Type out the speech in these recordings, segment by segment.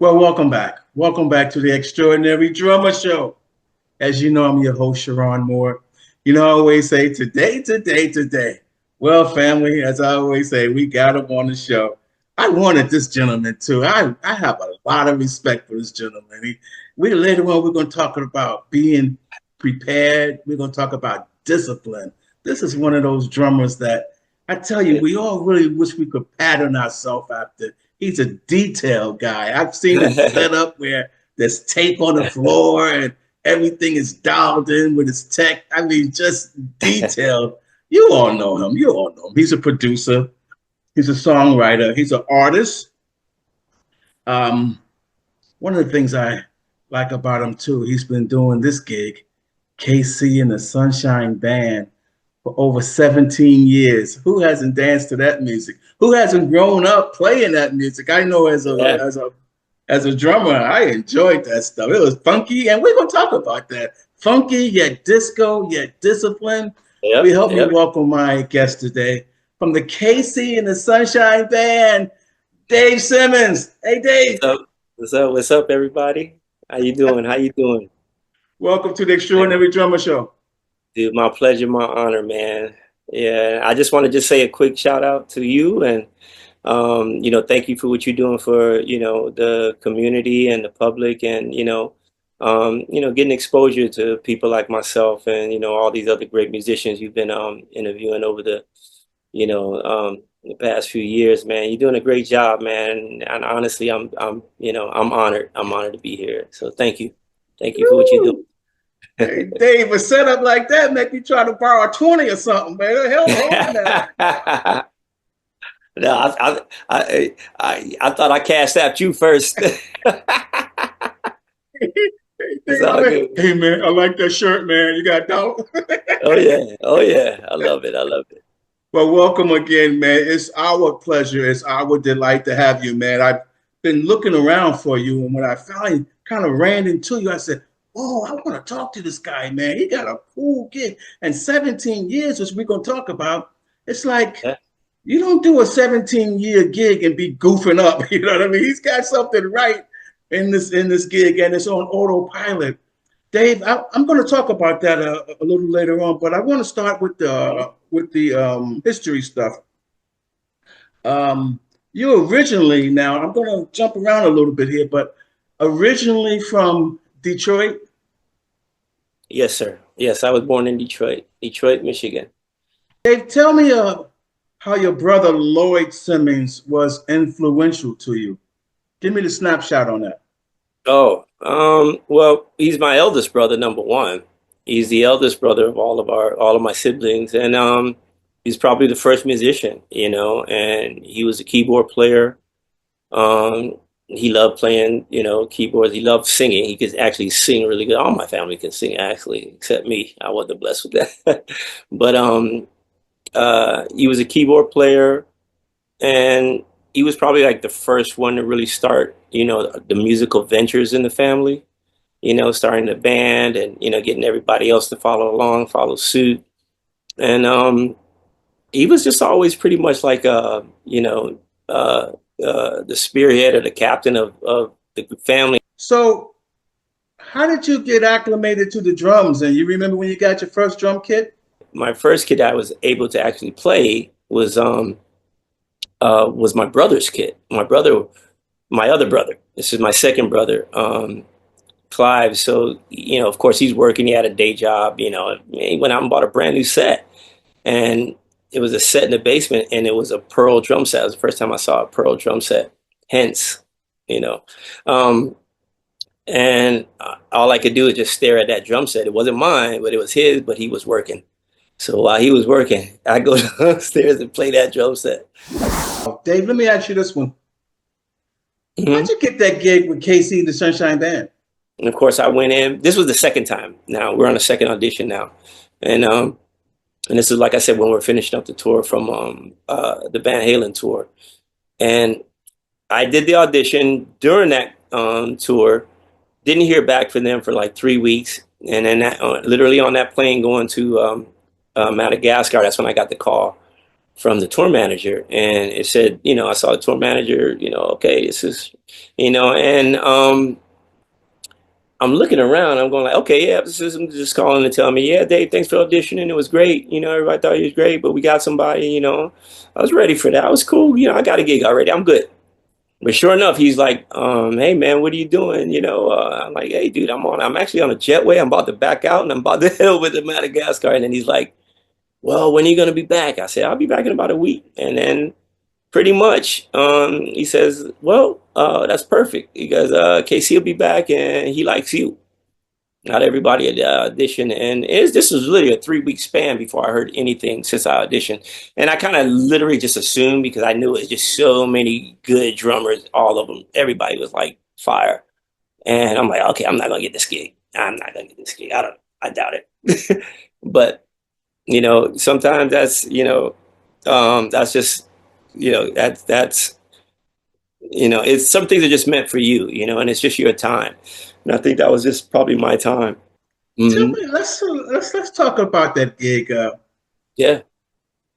Well, welcome back. Welcome back to the Extraordinary Drummer Show. As you know, I'm your host, Sharon Moore. You know, I always say today, today, today. Well, family, as I always say, we got him on the show. I wanted this gentleman too. I have a lot of respect for this gentleman. Later on, we're going to talk about being prepared. We're going to talk about discipline. This is one of those drummers that I tell you, Yeah. we all really wish we could pattern ourselves after. He's a detailed guy. I've seen his setup where there's tape on the floor and everything is dialed in with his tech. I mean, just detailed. You all know him. You all know him. He's a producer. He's a songwriter. He's an artist. Um, One of the things I like about him too, he's been doing this gig, KC and the Sunshine Band, for over 17 years. Who hasn't danced to that music? Who hasn't grown up playing that music? I know Yeah. as a drummer, I enjoyed that stuff. It was funky, and we're gonna talk about that. Funky yet disco yet disciplined. We Yep. help me Yep. welcome my guest today from the KC and the Sunshine Band, Dave Simmons. Hey, Dave. What's up? What's up? What's up, everybody? How you doing? How you doing? Welcome to the Man, Extraordinary Drummer Show. dude, my pleasure, my honor, man. Yeah, I just want to just say a quick shout out to you and thank you for what you're doing for, the community and the public and, getting exposure to people like myself and, all these other great musicians you've been interviewing over the past few years, man. You're doing a great job, man. And honestly, I'm honored. I'm honored to be here. So thank you. Thank you for what you Woo! Hey, Dave, a setup like that make me try to borrow a 20 or something, man. Hell, do. hold on now. No, I thought I cashed out you first. Hey, It's Dave, all good. hey, man, I like that shirt, man. You got dope. Oh yeah. Oh yeah. I love it. I love it. Well, welcome again, man. It's our pleasure. It's our delight to have you, man. I've been looking around for you, and when I finally kind of ran into you, I said, "Oh, I want to talk to this guy, man. He got a cool gig." And 17 years, which we're gonna talk about, it's like Yeah. you don't do a 17-year gig and be goofing up. You know what I mean? He's got something right in this gig, and it's on autopilot. Dave, I'm going to talk about that a little later on, but I want to start with the history stuff. You originally, now I'm going to jump around a little bit here, but originally from Detroit. Yes, sir. Yes, I was born in Detroit, Michigan. Dave, tell me how your brother Lloyd Simmons was influential to you. Give me the snapshot on that. Oh, well, he's my eldest brother, number one. He's the eldest brother of all of my siblings, and he's probably the first musician, and he was a keyboard player. He loved playing, keyboards. He loved singing. He could actually sing really good. All my family can sing, actually, except me. I wasn't blessed with that. But he was a keyboard player, and he was probably like the first one to really start, the musical ventures in the family, starting the band and, getting everybody else to follow along, follow suit. And he was just always pretty much like, the spearhead or the captain of the family. So, how did you get acclimated to the drums? And you remember when you got your first drum kit? My first kid I was able to actually play was my brother's kid. My other brother. This is my second brother. Clive. So, of course, he's working. He had a day job. He went out and bought a brand new set, and it was a set in the basement, and it was a pearl drum set. It was the first time I saw a pearl drum set. Hence, you know, um, and all I could do is just stare at that drum set. It wasn't mine, but it was his. But he was working. So while he was working, I go downstairs and play that drum set. Oh, Dave, let me ask you this one. How'd Mhm. you get that gig with KC, the Sunshine Band? And of course, I went in. This was the second time. Now we're on a second audition now, and and this is like I said when we're finishing up the tour from the Van Halen tour, and I did the audition during that tour. Didn't hear back from them for like 3 weeks, and then literally on that plane going to Madagascar, that's when I got the call. from the tour manager, and it said, I saw the tour manager, okay, this is, and I'm looking around. I'm going like, okay, yeah, this is just calling to tell me, yeah, Dave, thanks for auditioning. It was great. Everybody thought he was great, but we got somebody. I was ready for that. I was cool. I got a gig already. I'm good. But sure enough, he's like, hey man, what are you doing? I'm like, hey dude, I'm actually on a jetway. I'm about to back out and I'm about to head over to Madagascar. And then he's like, well, when are you gonna be back? I said, I'll be back in about a week. And then pretty much, he says, well, that's perfect. He goes, KC will be back and he likes you. Not everybody had auditioned, and this was literally a 3 week span before I heard anything since I auditioned. And I kind of literally just assumed because I knew it was just so many good drummers, all of them. Everybody was like fire, and I'm like, okay, I'm not gonna get this gig. I'm not gonna get this gig. I doubt it. But sometimes that's just that's it's some things are just meant for you, and it's just your time. And I think that was just probably my time. Tell Hmm. me, let's talk about that gig. Yeah.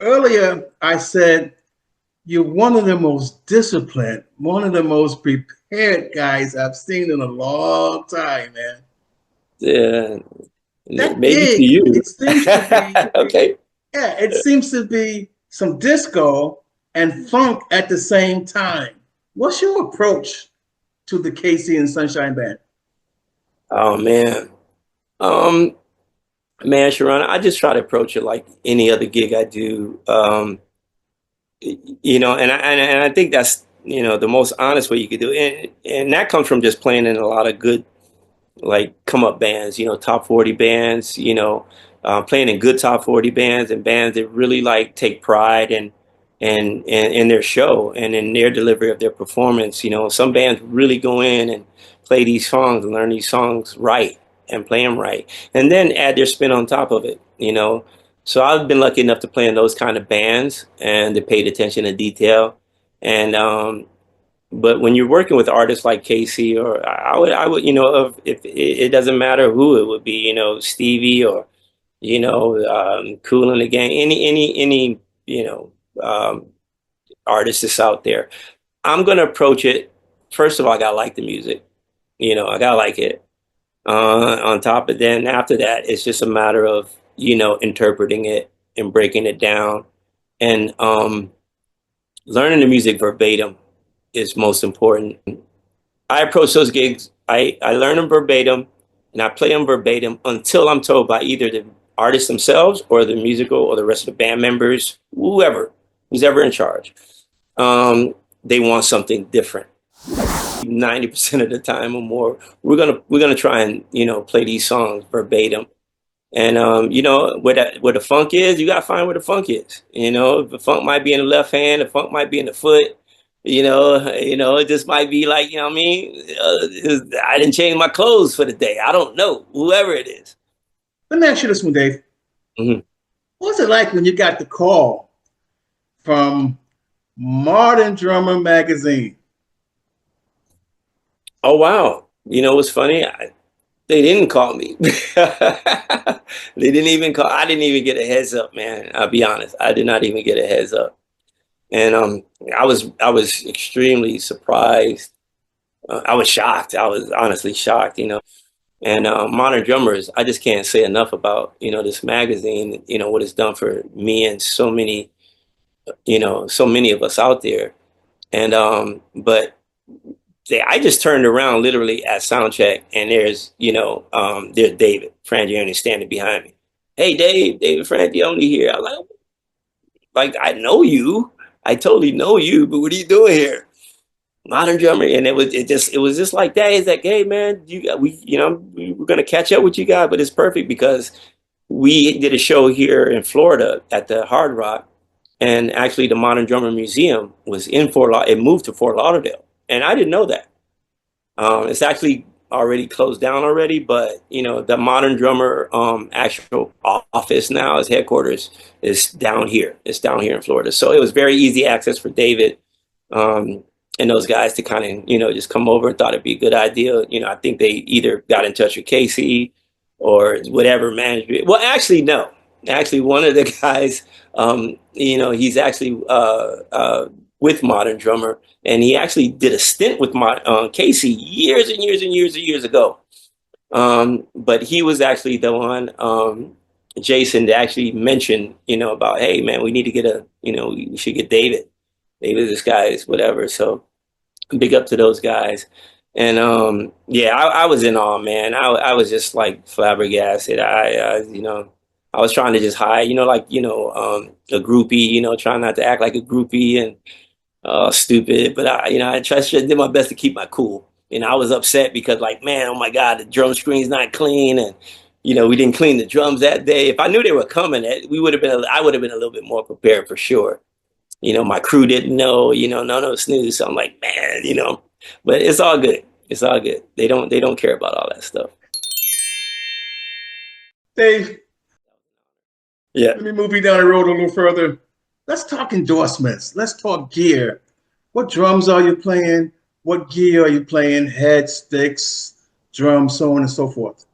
Earlier, I said you're one of the most disciplined, one of the most prepared guys I've seen in a long time, man. Yeah. That Maybe to gig, you. it seems to be, Okay. yeah, it seems to be some disco and funk at the same time. What's your approach to the KC and Sunshine Band? Oh man. Um, Sharon, I just try to approach it like any other gig I do. And I think that's, the most honest way you could do it. And that comes from just playing in a lot of good like come up bands, top 40 bands, playing in good top 40 bands and bands that really like take pride and in their show and in their delivery of their performance. Some bands really go in and play these songs and learn these songs right and play them right, and then add their spin on top of it. So I've been lucky enough to play in those kind of bands and they paid attention to detail. And but when you're working with artists like Casey, or I would, if it doesn't matter who it would be, Stevie or, Kool and the Gang, any, artist that's out there, I'm gonna approach it. First of all, I gotta like the music, I gotta like it. On top of then after that, it's just a matter of, interpreting it and breaking it down and learning the music verbatim is most important. I approach those gigs, I learn them verbatim and I play them verbatim until I'm told by either the artists themselves or the musical or the rest of the band members, who's ever in charge. They want something different. 90% of the time or more, we're gonna try and play these songs verbatim. And where the funk is, you gotta find where the funk is. The funk might be in the left hand, the funk might be in the foot. It just might be like, what I mean, I didn't change my clothes for the day. I don't know, whoever it is. Let me ask you this one, Dave. Mhm. What was it like when you got the call from Modern Drummer magazine? Oh wow, what's funny? They didn't call me. They didn't even call. I didn't even get a heads up, man. I'll be honest. I did not even get a heads up. And I was extremely surprised. I was shocked. I was honestly shocked. And Modern Drummers, I just can't say enough about this magazine. What it's done for me and so many of us out there. And but I just turned around literally at soundcheck, and there's David Frangioni standing behind me. Hey, David Frangioni here. I'm like I know you. I totally know you, but what are you doing here? Modern Drummer, and it was just like that. It's like, hey man, we're gonna catch up with you guys, but it's perfect because we did a show here in Florida at the Hard Rock, and actually the Modern Drummer Museum was in Fort Lauderdale. It moved to Fort Lauderdale, and I didn't know that. It's actually already closed down already, but the Modern Drummer actual office now, his headquarters is down here. It's down here in Florida, so it was very easy access for David um, and those guys to kind of just come over and thought it'd be a good idea. I think they either got in touch with Casey or whatever management. Well, actually, no. actually one of the guys, he's actually with Modern Drummer, and he actually did a stint with Casey years and years and years and years ago. But he was actually the one, Jason, to actually mention, about, hey man, we need to get we should get David. David, this guy is whatever. So big up to those guys. And yeah, I was in awe, man. I was just like flabbergasted. I was trying to just hide, a groupie, trying not to act like a groupie and stupid. But I did my best to keep my cool. I was upset because, like, man, oh my God, the drum screen's not clean, and we didn't clean the drums that day. If I knew they were coming, I would have been a little bit more prepared for sure. My crew didn't know, no snooze. So I'm like, man, but it's all good. It's all good. They don't care about all that stuff. Dave, Yeah. let me move you down the road a little further. Let's talk endorsements. Let's talk gear. What drums are you playing? What gear are you playing? Head, sticks, drums, so on and so forth.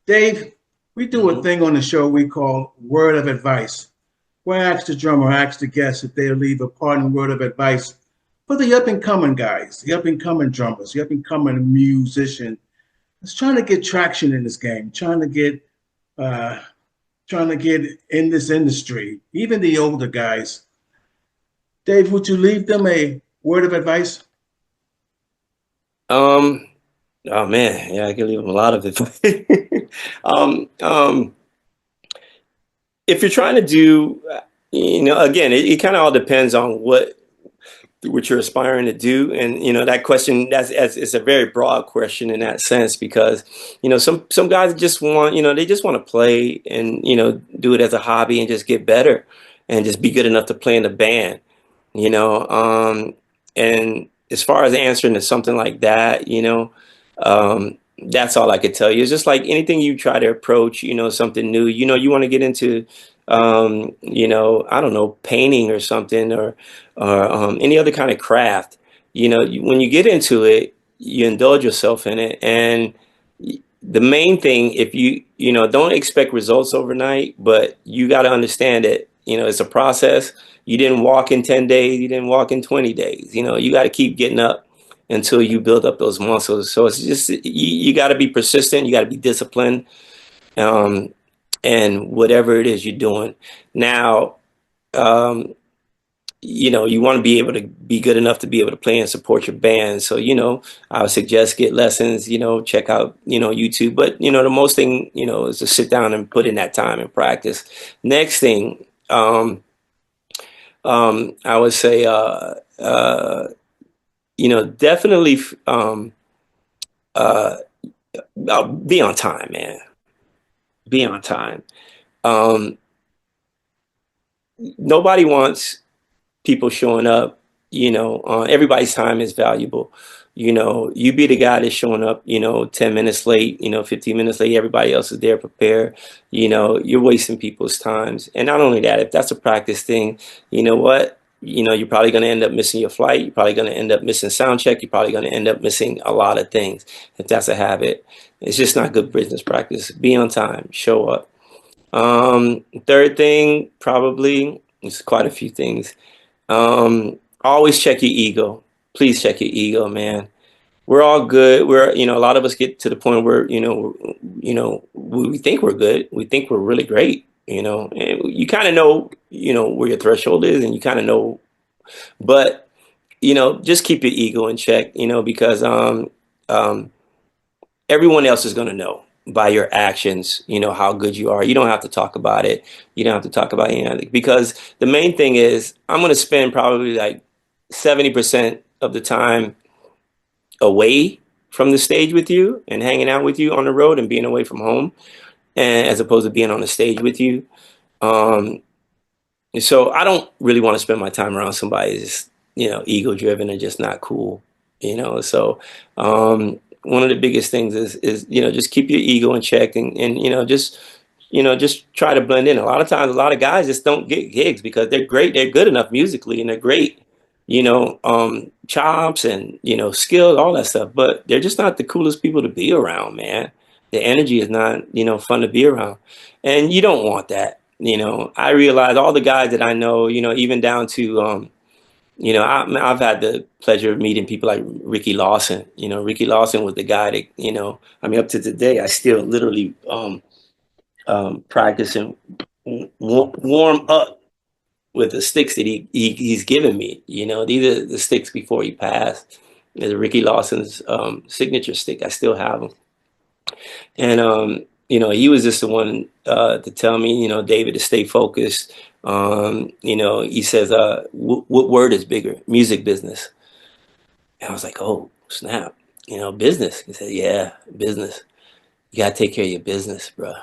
Dave, we do a thing on the show we call Word of Advice, where I ask the drummer, I ask the guest if they'll leave a parting word of advice for the up-and-coming guys, the up-and-coming drummers, the up-and-coming musician that's trying to get traction in this game, trying to get in this industry, even the older guys. Dave, would you leave them a word of advice? Oh man, yeah, I can leave them a lot of it. If you're trying to do, again, it kind of all depends on what you're aspiring to do, and that question, it's a very broad question in that sense, because some guys just want, they just want to play and do it as a hobby and just get better and just be good enough to play in the band. And as far as answering to something like that, that's all I could tell you. It's just like anything you try to approach, something new, you want to get into, I don't know, painting or something, or any other kind of craft. When you get into it, you indulge yourself in it. And the main thing, if don't expect results overnight, but you got to understand that, it's a process. You didn't walk in 10 days, you didn't walk in 20 days. You got to keep getting up until you build up those muscles. So it's just, you got to be persistent, you got to be disciplined, and whatever it is you're doing. Now, you want to be able to be good enough to be able to play and support your band. So, I would suggest get lessons, check out, YouTube. But, the most thing, is to sit down and put in that time and practice. Next thing, I would say, definitely be on time, man. Be on time. Nobody wants people showing up, everybody's time is valuable. You be the guy that's showing up, 10 minutes late, 15 minutes late, everybody else is there prepared. You're wasting people's times. And not only that, if that's a practice thing, you know what? You're probably going to end up missing your flight. You're probably going to end up missing sound check. You're probably going to end up missing a lot of things if that's a habit. It's just not good business practice. Be on time, show up. Third thing, probably, it's quite a few things. Always check your ego. Please check your ego, man. We're all good. A lot of us get to the point where, we think we're good. We think we're really great, and you kind of know, where your threshold is, and you kind of know, but, just keep your ego in check, because, everyone else is going to know by your actions, how good you are. You don't have to talk about it. You don't have to talk about anything, because the main thing is I'm going to spend probably like 70% of the time away from the stage with you and hanging out with you on the road and being away from home, and as opposed to being on the stage with you. So I don't really want to spend my time around somebody who's, ego driven and just not cool, so, one of the biggest things is just keep your ego in check, and just try to blend in. A lot of times, a lot of guys just don't get gigs because they're great, they're good enough musically, and they're great, chops and, skills, all that stuff, but they're just not the coolest people to be around, man. The energy is not, fun to be around. And you don't want that. I realize all the guys that I know, even down to, I've had the pleasure of meeting people like Ricky Lawson. Ricky Lawson was the guy that, up to today, I still literally practice and warm up with the sticks that he's given me. These are the sticks before he passed. There's Ricky Lawson's signature stick. I still have them. And he was just the one to tell me, David, to stay focused. He says, what word is bigger? Music business. And I was like, oh, snap. Business. He said, yeah, business. You gotta take care of your business, bro.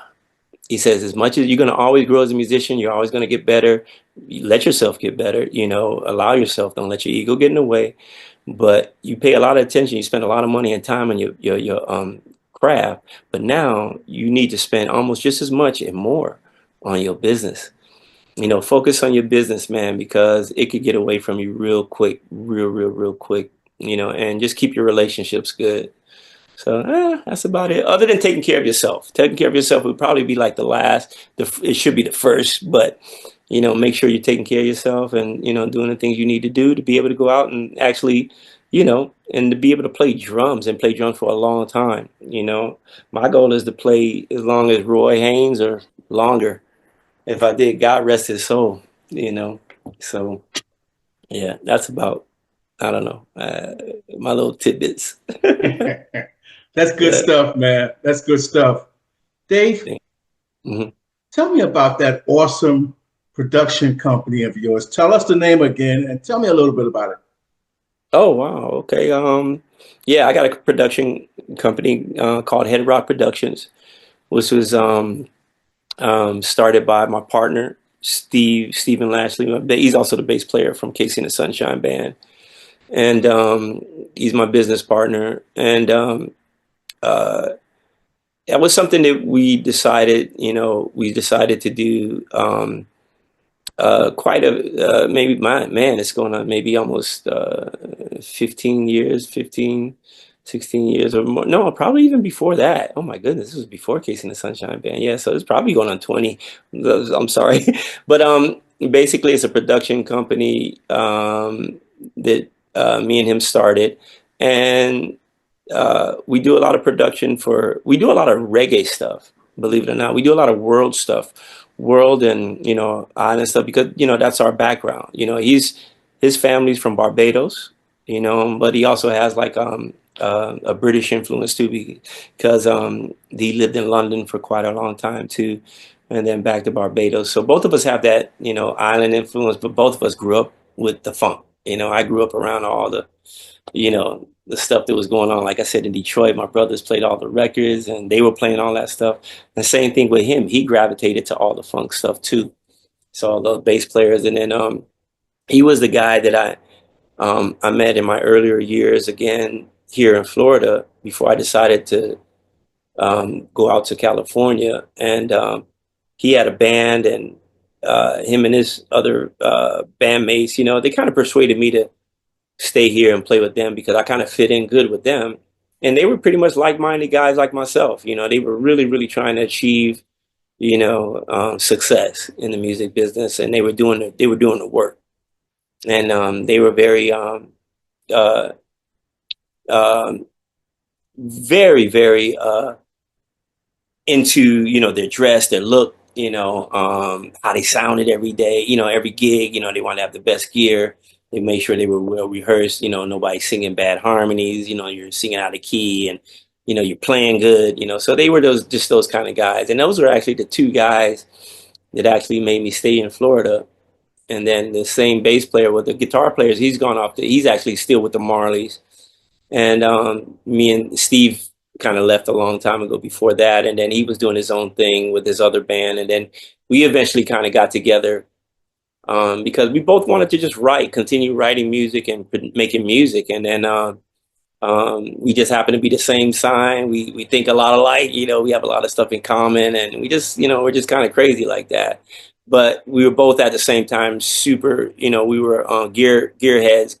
He says, as much as you're going to always grow as a musician, you're always going to get better. You let yourself get better, allow yourself, don't let your ego get in the way. But you pay a lot of attention, you spend a lot of money and time on your craft, but now you need to spend almost just as much and more on your business. Focus on your business, man, because it could get away from you real quick, real quick, and just keep your relationships good. So that's about it. Other than taking care of yourself, taking care of yourself would probably be like the last. It should be the first, but make sure you're taking care of yourself and doing the things you need to do to be able to go out and actually, and to be able to play drums and play drums for a long time. My goal is to play as long as Roy Haynes or longer. If I did, God rest his soul. So yeah, that's about. I don't know, my little tidbits. That's good Yeah. stuff, man. That's good stuff. Dave, Mhm. tell me about that awesome production company of yours. Tell us the name again and tell me a little bit about it. Oh wow. Okay. Yeah, I got a production company called Head Rock Productions, which was started by my partner Stephen Lashley. He's also the bass player from Casey and the Sunshine Band, and he's my business partner. And uh, that was something that we decided to do. Quite a maybe my man, it's going on maybe almost 15 years, 15, 16 years or more. No, probably even before that. Oh my goodness, this was before Casey and the Sunshine Band. Yeah, so it's probably going on 20. I'm sorry. But basically it's a production company that me and him started. And we do a lot of reggae stuff, believe it or not. We do a lot of world stuff, world and, island stuff because, that's our background. His family's from Barbados, but he also has like a British influence too because he lived in London for quite a long time too, and then back to Barbados. So both of us have that, island influence, but both of us grew up with the funk. I grew up around all the stuff that was going on. Like I said, in Detroit, my brothers played all the records and they were playing all that stuff. And same thing with him. He gravitated to all the funk stuff too. So all the bass players. And then he was the guy that I met in my earlier years again here in Florida before I decided to go out to California. And he had a band and him and his other bandmates, they kind of persuaded me to stay here and play with them because I kind of fit in good with them. And they were pretty much like-minded guys like myself. They were really, really trying to achieve, success in the music business, and they were doing the work, and they were very, uh, um, very, very into their dress, their look, how they sounded every day, every gig, they wanted to have the best gear. They made sure they were well rehearsed, nobody singing bad harmonies, you're singing out of key and you're playing good, so they were those kind of guys. And those were actually the two guys that actually made me stay in Florida. And then the same bass player with the guitar players, he's actually still with the Marleys. And me and Steve kind of left a long time ago before that. And then he was doing his own thing with his other band. And then we eventually kind of got together because we both wanted to just continue writing music and making music. And then we just happen to be the same sign. We think a lot alike, we have a lot of stuff in common. And we just, we're just kind of crazy like that. but we were both at the same time super, we were gearheads.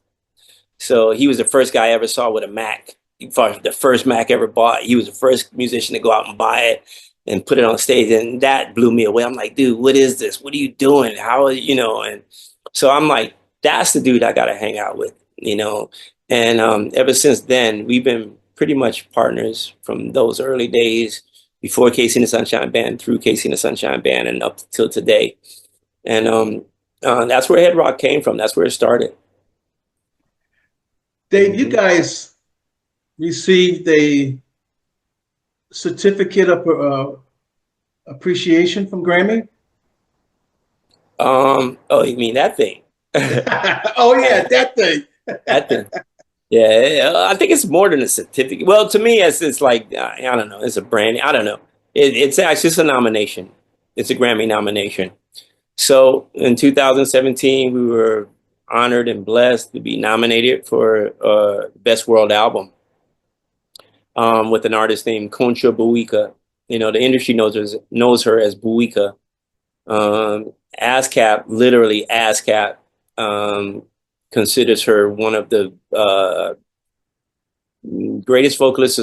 So he was the first guy I ever saw with a Mac. The first Mac ever bought. He was the first musician to go out and buy it and put it on stage, and that blew me away. I'm like, dude, what is this? What are you doing? How are And so I'm like, that's the dude I got to hang out with. And ever since then, we've been pretty much partners from those early days before Casey and the Sunshine Band, through Casey and the Sunshine Band, and up till today. And that's where Head Rock came from. That's where it started. Dave, you guys received a certificate of appreciation from Grammy? Oh, you mean that thing? Oh yeah, that thing. That thing. Yeah, I think it's more than a certificate. Well, to me, it's like I don't know. It's a brand. I don't know. It's actually a nomination. It's a Grammy nomination. So in 2017, we were honored and blessed to be nominated for Best World Album with an artist named Concha Buica. The industry knows her as Buica. ASCAP, literally ASCAP, considers her one of the greatest vocalists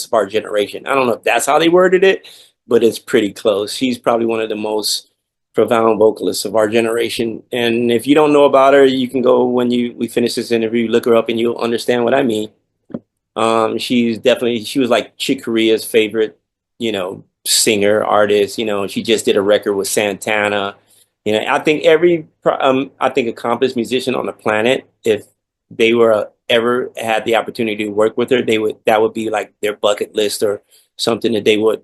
of our generation. I don't know if that's how they worded it, but it's pretty close. She's probably one of the most profound vocalists of our generation. And if you don't know about her, you can go when we finish this interview, look her up, and you'll understand what I mean. She was like Chick Corea's favorite, singer, artist. She just did a record with Santana. I think accomplished musician on the planet, if they were ever had the opportunity to work with her, that would be like their bucket list or something that they would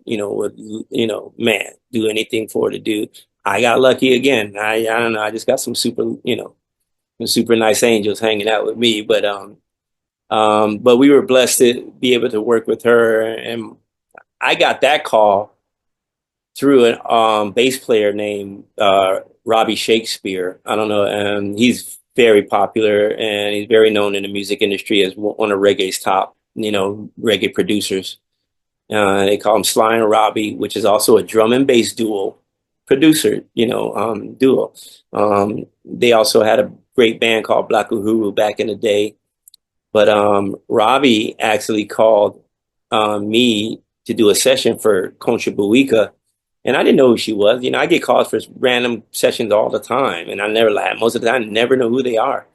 man, do anything for her to do. I got lucky again. I don't know. I just got some super nice angels hanging out with me, but we were blessed to be able to work with her, and I got that call through a bass player named Robbie Shakespeare. I don't know. He's very popular and he's very known in the music industry as one of reggae's top, reggae producers. They call him Sly and Robbie, which is also a drum and bass duo. Duo. They also had a great band called Black Uhuru back in the day. But Robbie actually called me to do a session for Concha Buica, and I didn't know who she was. I get calls for random sessions all the time, and most of the time, I never know who they are.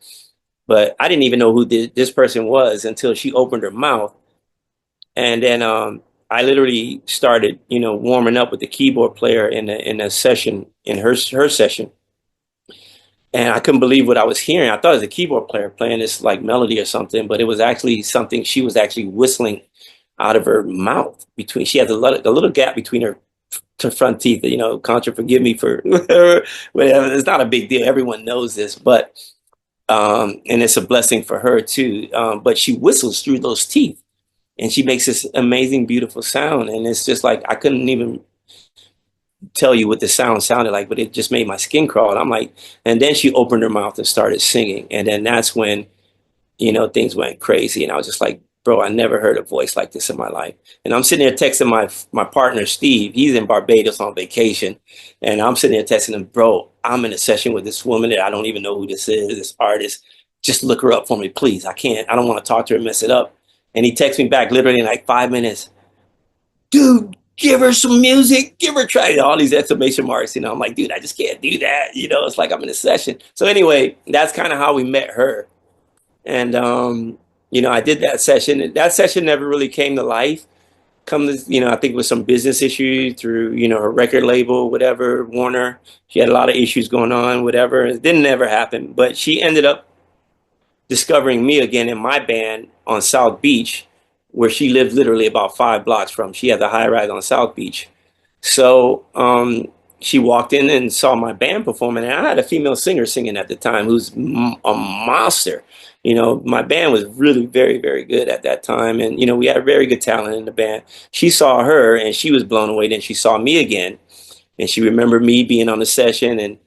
But I didn't even know who this person was until she opened her mouth. And then I literally started, warming up with the keyboard player in a session, in her session. And I couldn't believe what I was hearing. I thought it was a keyboard player playing this like melody or something, but it was actually something she was actually whistling out of her mouth. She has a little gap between her front teeth. Contra, forgive me for whatever. It's not a big deal. Everyone knows this, but and it's a blessing for her too. But she whistles through those teeth, and she makes this amazing, beautiful sound. And it's just like I couldn't even tell you what the sound sounded like, but it just made my skin crawl. And I'm like, and then she opened her mouth and started singing. And then that's when, things went crazy. And I was just like, bro, I never heard a voice like this in my life. And I'm sitting there texting my partner, Steve. He's in Barbados on vacation. And I'm sitting there texting him, bro, I'm in a session with this woman that I don't even know who this is, this artist. Just look her up for me, please. I don't want to talk to her and mess it up. And he texts me back literally in like 5 minutes. Dude, give her some music, give her a try. All these exclamation marks, I'm like, dude, I just can't do that. It's like I'm in a session. So anyway, that's kind of how we met her. And, I did that session. That session never really came to life. I think with some business issues through, her record label, whatever, Warner. She had a lot of issues going on, whatever. It didn't ever happen. But she ended up discovering me again in my band on South Beach, where she lived literally about 5 blocks from. She had the high rise on South Beach. So she walked in and saw my band performing, and I had a female singer singing at the time who's a monster. My band was really very, very good at that time, and we had very good talent in the band. She saw her and she was blown away. Then she saw me again, and she remembered me being on the session, and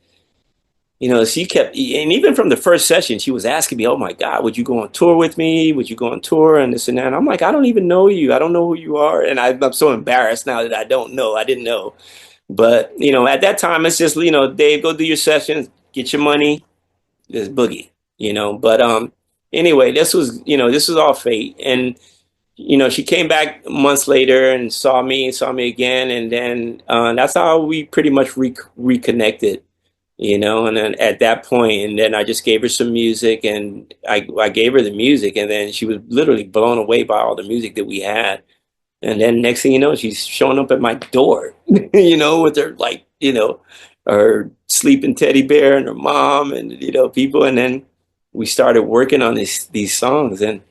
she kept, and even from the first session, she was asking me, oh my God, would you go on tour with me? Would you go on tour? And this and that. And I'm like, I don't even know you. I don't know who you are. And I'm so embarrassed now that I don't know. I didn't know. But at that time, it's just Dave, go do your sessions, get your money, just boogie. But anyway, this was all fate, and she came back months later and saw me again, and then that's how we pretty much reconnected. And then at that point, and then I just gave her some music, and I gave her the music, and then she was literally blown away by all the music that we had. And then next thing you know, she's showing up at my door, with her her sleeping teddy bear and her mom and people. And then we started working on these songs, and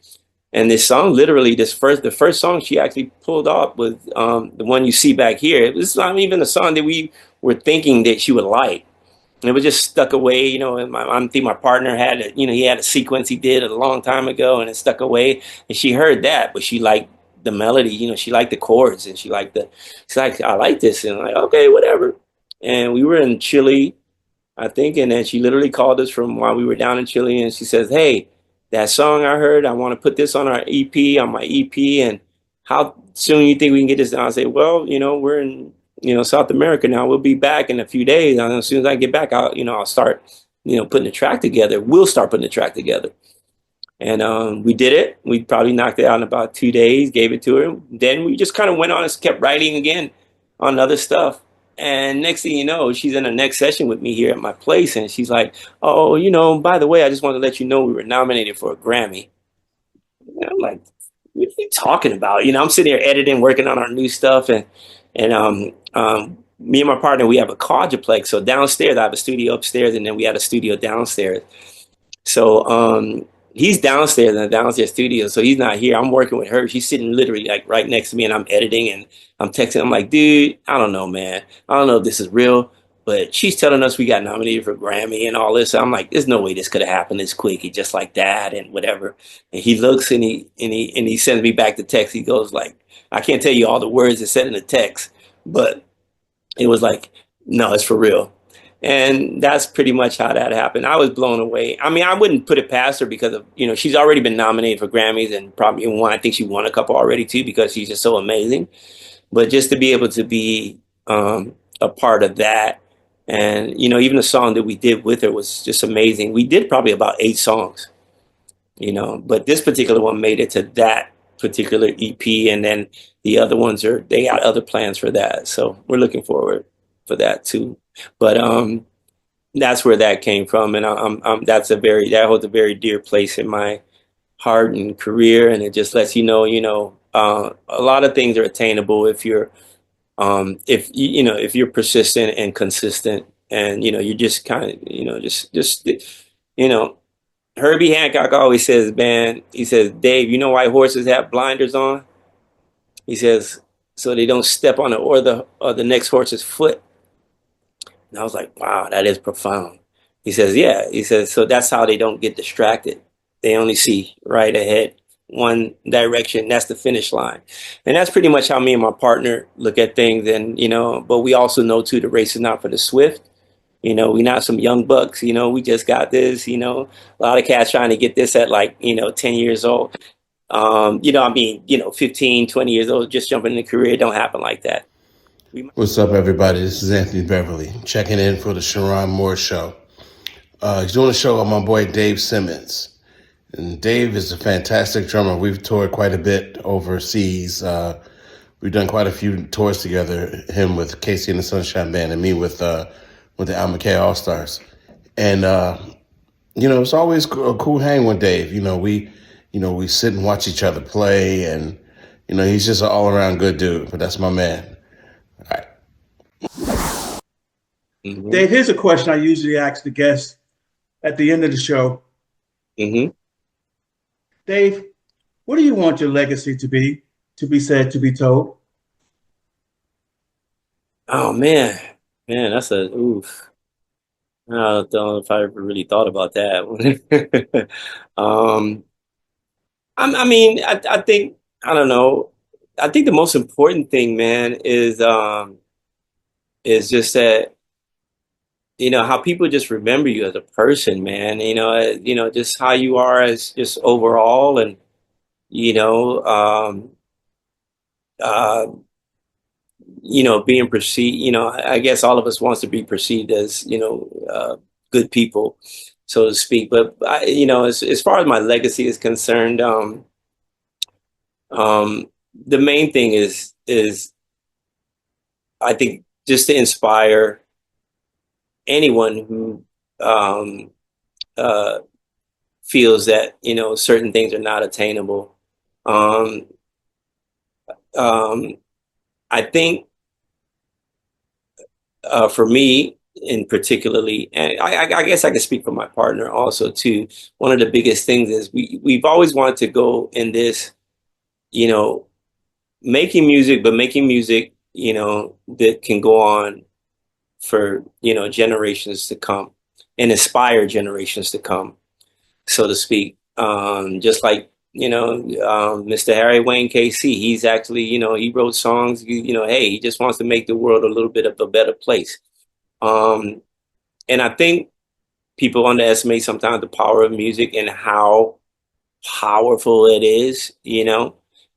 this song literally the first song she actually pulled off was the one you see back here. It was not even a song that we were thinking that she would like. It was just stuck away, and I think my partner had he had a sequence he did a long time ago, and it stuck away. And she heard that, but she liked the melody, she liked the chords, and she's like, I like this, and I'm like, okay, whatever. And we were in Chile, I think, and then she literally called us from while we were down in Chile, and she says, "Hey, that song I heard, I want to put this on our EP, on my EP, and how soon you think we can get this down?" I say, "Well, we're in South America now. We'll be back in a few days. And as soon as I get back, I'll start putting the track together. We'll start putting the track together." And we did it. We probably knocked it out in about 2 days, gave it to her. Then we just kind of went on and kept writing again on other stuff. And next thing you know, she's in the next session with me here at my place. And she's like, "Oh, by the way, I just want to let you know we were nominated for a Grammy." And I'm like, "What are you talking about?" I'm sitting here editing, working on our new stuff. And me and my partner, we have a quadruplex. So downstairs, I have a studio upstairs, and then we had a studio downstairs. So he's downstairs in the downstairs studio, so he's not here. I'm working with her. She's sitting literally like right next to me, and I'm editing and I'm texting. I'm like, "Dude, I don't know, man. I don't know if this is real, but she's telling us we got nominated for Grammy and all this." I'm like, "There's no way this could have happened this quick, just like that and whatever." And he looks and he sends me back the text. He goes like, I can't tell you all the words it said in the text, but it was like, "No, it's for real." And that's pretty much how that happened. I was blown away. I mean, I wouldn't put it past her because of, she's already been nominated for Grammys and probably won. I think she won a couple already too because she's just so amazing. But just to be able to be a part of that, and even the song that we did with her was just amazing. We did probably about 8 songs, but this particular one made it to that particular EP, and then the other ones they got other plans for that. So we're looking forward for that too. But that's where that came from, and that holds a very dear place in my heart and career, and it just lets a lot of things are attainable if you're persistent and consistent, and you're just kind of just you know Herbie Hancock always says, man, he says, "Dave, you know why horses have blinders on?" He says, "So they don't step on the next horse's foot." And I was like, "Wow, that is profound." He says, "Yeah." He says, "So that's how they don't get distracted. They only see right ahead, one direction. That's the finish line." And that's pretty much how me and my partner look at things. And, but we also know too, the race is not for the swift. We not some young bucks, we just got this, a lot of cats trying to get this at like, 10 years old. 15, 20 years old, just jumping in the career. It don't happen like that. What's up, everybody? This is Anthony Beverly checking in for the Sharon Moore Show. He's doing a show with my boy Dave Simmons. And Dave is a fantastic drummer. We've toured quite a bit overseas. We've done quite a few tours together, him with Casey and the Sunshine Band and me with the Al McKay All-Stars. And, it's always a cool hang with Dave. We sit and watch each other play, and, he's just an all-around good dude. But that's my man. All right. Mm-hmm. Dave, here's a question I usually ask the guests at the end of the show. Mm-hmm. Dave, what do you want your legacy to be said, to be told? Oh, man, that's oof. I don't know if I ever really thought about that. I think, I don't know. I think the most important thing, man, is just that, how people just remember you as a person, man, just how you are as just overall, and, being perceived, I guess all of us wants to be perceived as, good people, so to speak. But as far as my legacy is concerned, the main thing is I think just to inspire anyone who um, uh, feels that certain things are not attainable. Um, um, I think for me in particularly, and I guess I can speak for my partner also too. One of the biggest things is we've always wanted to go in this, you know, making music, but making music, that can go on for generations to come and inspire generations to come, so to speak. Just like Mr. Harry Wayne KC, he's actually he wrote songs. Hey, he just wants to make the world a little bit of a better place. Um, and I think people underestimate sometimes the power of music and how powerful it is.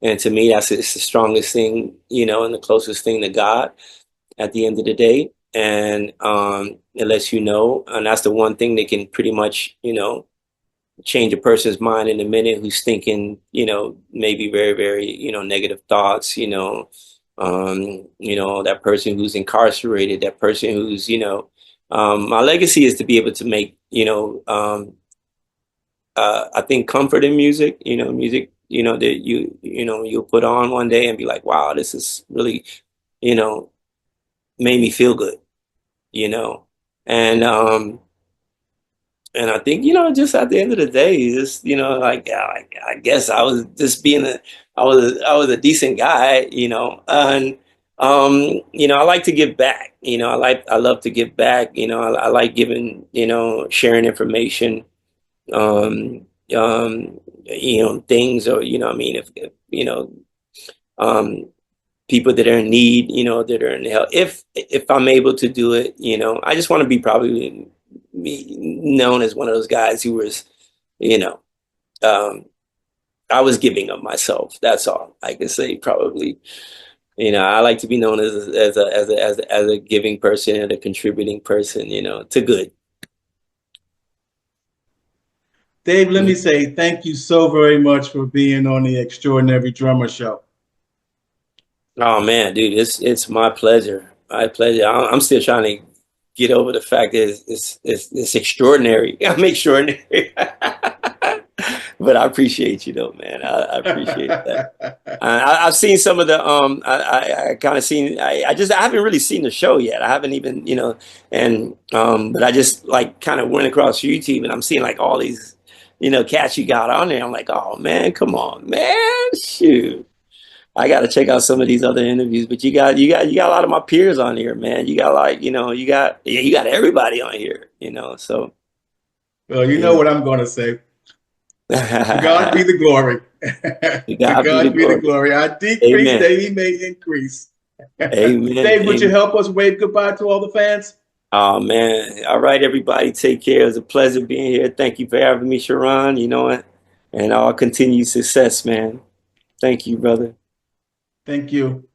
And to me, it's the strongest thing, and the closest thing to God at the end of the day. And it lets and that's the one thing that can pretty much, change a person's mind in a minute who's thinking, maybe very, very, negative thoughts, that person who's incarcerated, that person who's, my legacy is to be able to make, I think comfort in music, music, that you'll put on one day and be like, wow, this is really, you know, made me feel good, you know, and, um, and I think, just at the end of the day, just, like, I guess I was just I was a decent guy, and, I like to give back, I love to give back, I like giving, sharing information, um, things, or, I mean, if um, people that are in need, that are in help. If I'm able to do it, I just want to be probably be known as one of those guys who was, you know, um, I was giving of myself. That's all I can say. Probably, I like to be known as a giving person and a contributing person, to good. Dave, let me Mm. say thank you so very much for being on the Extraordinary Drummer Show. Oh man, dude, it's my pleasure. My pleasure. I'm still trying to get over the fact that it's extraordinary. I'm extraordinary. But I appreciate you though, man. I appreciate that. I've seen some of the I kind of seen I haven't really seen the show yet. I haven't even and but I just like kind of went across YouTube and I'm seeing like all these cats you got on there. I'm like, oh man, come on, man, shoot. I got to check out some of these other interviews, but you got a lot of my peers on here, man. You got like you got everybody on here, So Well, you you know know, what I'm going to say. To God be to the glory. To God be the God be the glory. glory. I decrease Amen. that he may increase. Amen. Dave, would you Amen. help us wave goodbye to all the fans? Oh man. All right, everybody. Take care. It was a pleasure being here. Thank you for having me, Sharon. And all continued success, man. Thank you, brother. Thank you.